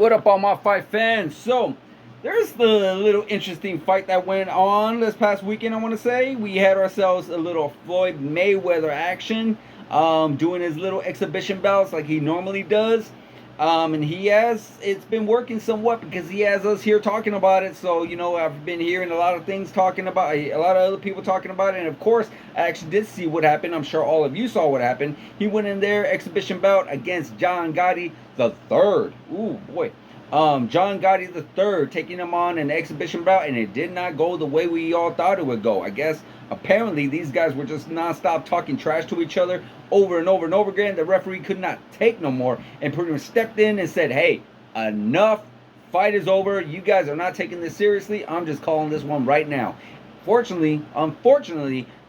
What up, all my fight fans? So, there's the little interesting fight that went on this past weekend, I want to say. We had ourselves a little Floyd Mayweather action, doing his little exhibition bouts like he normally does. And it's been working somewhat because he has us here talking about it. So, I've been hearing a lot of things talking about, a lot of other people talking about it. And of course, I actually did see what happened. I'm sure all of you saw what happened. He went in there, exhibition bout against John Gotti the third. Ooh, boy. John Gotti the third taking him on an exhibition bout, and it did not go the way we all thought it would go. I guess apparently these guys were just nonstop talking trash to each other over and over and over again. The referee could not take no more and pretty much stepped in and said, "Hey, enough. Fight is over. You guys are not taking this seriously. I'm just calling this one right now." Unfortunately,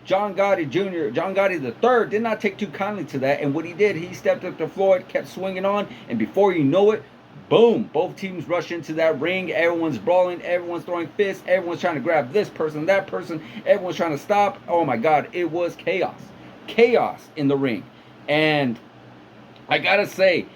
John Gotti Jr., John Gotti the third, did not take too kindly to that, and what he did, he stepped up to Floyd, kept swinging on, and before you know it, boom, both teams rush into that ring. Everyone's brawling, everyone's throwing fists, everyone's trying to grab this person, that person, everyone's trying to stop. Oh my God, it was chaos in the ring. And I gotta say,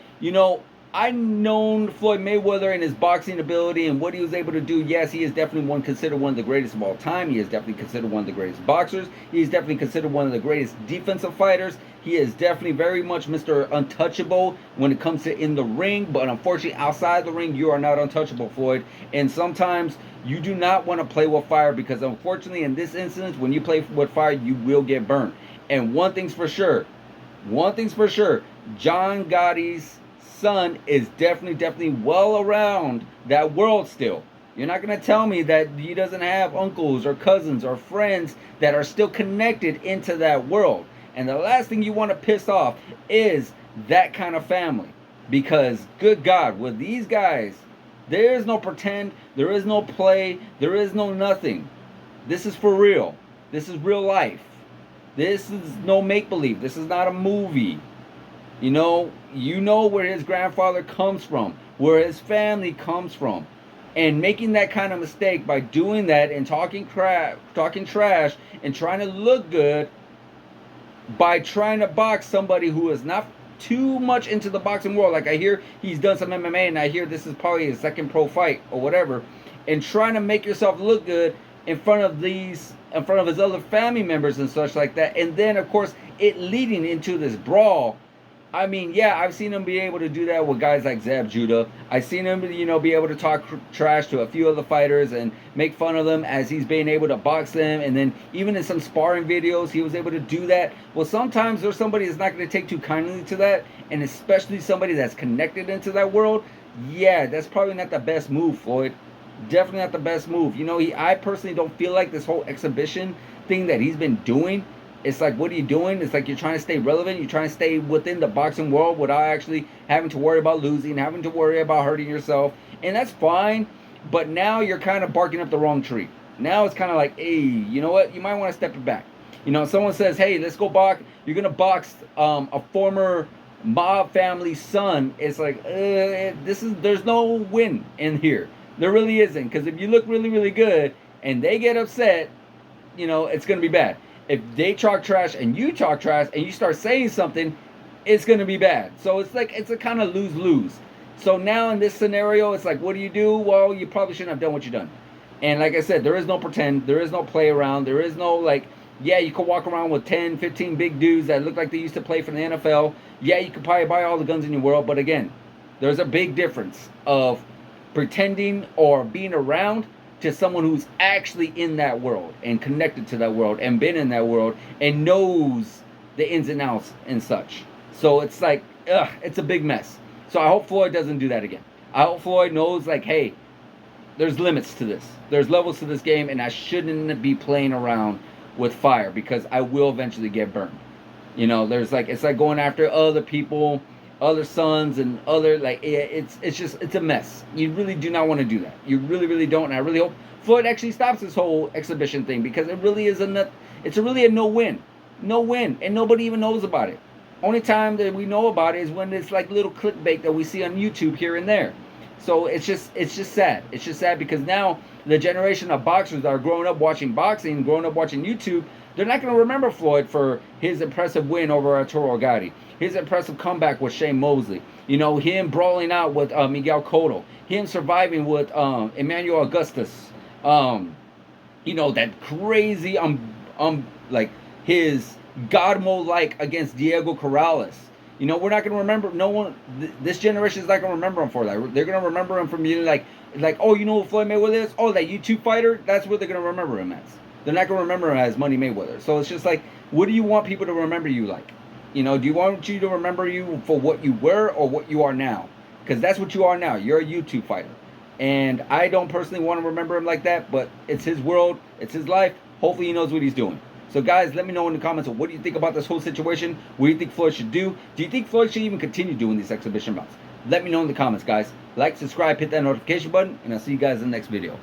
I known Floyd Mayweather and his boxing ability and what he was able to do. Yes, he is definitely considered one of the greatest of all time. He is definitely considered one of the greatest boxers. He is definitely considered one of the greatest defensive fighters. He is definitely very much Mr. Untouchable when it comes to in the ring. But unfortunately, outside the ring, you are not untouchable, Floyd. And sometimes you do not want to play with fire because unfortunately, in this instance, when you play with fire, you will get burned. And one thing's for sure, John Gotti's son is definitely well around that world still. You're not going to tell me that he doesn't have uncles or cousins or friends that are still connected into that world. And the last thing you want to piss off is that kind of family. Because, good God, with these guys, there is no pretend, there is no play, there is no nothing. This is for real. This is real life. This is no make-believe. This is not a movie. You know where his grandfather comes from, where his family comes from. And making that kind of mistake by doing that and talking trash and trying to look good by trying to box somebody who is not too much into the boxing world. Like I hear he's done some MMA and I hear this is probably his second pro fight or whatever. And trying to make yourself look good in front of his other family members and such like that. And then of course it leading into this brawl. I mean, yeah, I've seen him be able to do that with guys like Zab Judah. I've seen him, be able to talk trash to a few other fighters and make fun of them as he's being able to box them. And then even in some sparring videos, he was able to do that. Well, sometimes there's somebody that's not going to take too kindly to that, and especially somebody that's connected into that world. Yeah, that's probably not the best move, Floyd. Definitely not the best move. I personally don't feel like this whole exhibition thing that he's been doing, it's like, what are you doing? It's like you're trying to stay relevant. You're trying to stay within the boxing world without actually having to worry about losing, having to worry about hurting yourself. And that's fine. But now you're kind of barking up the wrong tree. Now it's kind of like, hey, you know what? You might want to step it back. Someone says, hey, let's go box. You're going to box a former mob family son. It's like, there's no win in here. There really isn't. Because if you look really, really good and they get upset, it's going to be bad. If they talk trash and you talk trash and you start saying something, it's going to be bad. So it's a kind of lose-lose. So now in this scenario, it's like, what do you do? Well, you probably shouldn't have done what you done. And like I said, there is no pretend. There is no play around. There is no you could walk around with 10, 15 big dudes that look like they used to play for the NFL. Yeah, you could probably buy all the guns in your world. But again, there's a big difference of pretending or being around to someone who's actually in that world and connected to that world and been in that world and knows the ins and outs and such. So it's like, it's a big mess. So I hope Floyd doesn't do that again. I hope Floyd knows, hey, there's limits to this. There's levels to this game, and I shouldn't be playing around with fire because I will eventually get burned. It's like going after other people, other sons and other, it's a mess. You really do not want to do that. You really, really don't. And I really hope Floyd actually stops this whole exhibition thing because it really is it's really a no-win. No-win. And nobody even knows about it. Only time that we know about it is when it's like little clickbait that we see on YouTube here and there. So it's just sad. It's just sad because now the generation of boxers that are growing up watching boxing, growing up watching YouTube, they're not going to remember Floyd for his impressive win over Arturo Gotti, his impressive comeback with Shane Mosley. You know, him brawling out with Miguel Cotto, him surviving with Emmanuel Augustus. You know, that crazy like his God mode like against Diego Corrales. You know, we're not gonna remember. No one. This generation is not gonna remember him for that. They're gonna remember him from being like, oh, you know who Floyd Mayweather is? Oh, that YouTube fighter. That's what they're gonna remember him as. They're not gonna remember him as Money Mayweather. So it's just like, what do you want people to remember you like? You know, do you want you to remember you for what you were or what you are now? Because that's what you are now. You're a YouTube fighter, and I don't personally want to remember him like that. But it's his world. It's his life. Hopefully, he knows what he's doing. So guys, let me know in the comments of what do you think about this whole situation? What do you think Floyd should do? Do you think Floyd should even continue doing these exhibition bouts? Let me know in the comments, guys. Like, subscribe, hit that notification button, and I'll see you guys in the next video.